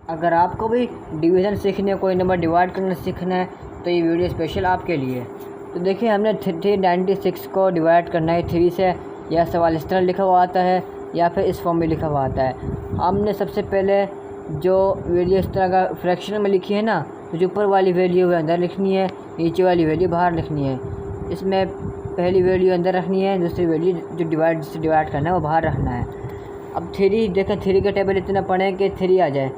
अगर आपको भी डिवीज़न सीखने, कोई नंबर डिवाइड करना सीखना है तो ये वीडियो स्पेशल आपके लिए। तो देखिए हमने 396 को डिवाइड करना है 3 से। यह सवाल इस तरह लिखा हुआ आता है या फिर इस फॉर्म में लिखा हुआ आता है। हमने सबसे पहले जो वैल्यू इस तरह का फ्रैक्शन में लिखी है ना, तो जो ऊपर वाली वैल्यू है अंदर लिखनी है, नीचे वाली वैल्यू बाहर लिखनी है। इसमें पहली वैल्यू अंदर रखनी है, दूसरी वैल्यू जो जिससे डिवाइड करना है वो बाहर रखना है। अब 3 देखें, 3 का टेबल इतना पढ़ें कि 3 आ जाए।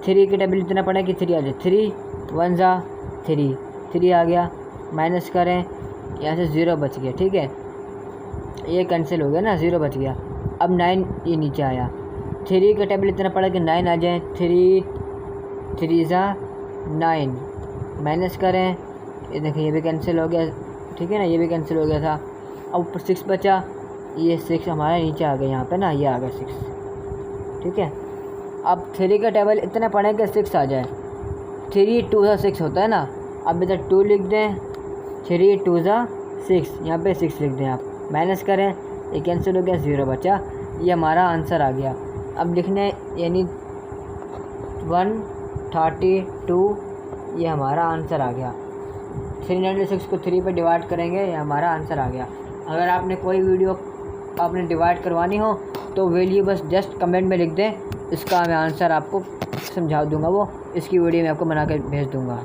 3 के टेबल इतना पढ़ें कि 3 आ जाए। 3 1 जा 3 आ गया। माइनस करें, यहाँ से 0 बच गया। ठीक है, ये कैंसिल हो गया ना, 0 बच गया। अब 9 ये नीचे आया। 3 का टेबल इतना पड़ा कि 9 आ जाए। 3 जा 9। माइनस करें, ये देखिए ये भी कैंसिल हो गया। ठीक है ना, ये भी कैंसिल हो गया था। अब ऊपर 6 बचा, ये 6 हमारा नीचे आ गया, यहाँ पे ना ये आ गया 6। ठीक है, अब 3 का टेबल इतना पढ़ें कि 6 आ जाए। 3 2 जा 6 होता है ना, अब इधर 2 लिख दें। 3 2 जा 6, यहाँ पे 6 लिख दें आप। माइनस करें, ये कैंसिल हो गया, 0 बचा। ये हमारा आंसर आ गया। अब लिखने यानी 132, ये हमारा आंसर आ गया। 396 को 3 पे डिवाइड करेंगे, ये हमारा आंसर आ गया। अगर आपने कोई वीडियो आपने डिवाइड करवानी हो तो वैल्यू बस जस्ट कमेंट में लिख दें, इसका मैं आंसर आपको समझा दूंगा। वो इसकी वीडियो मैं आपको बना कर भेज दूंगा।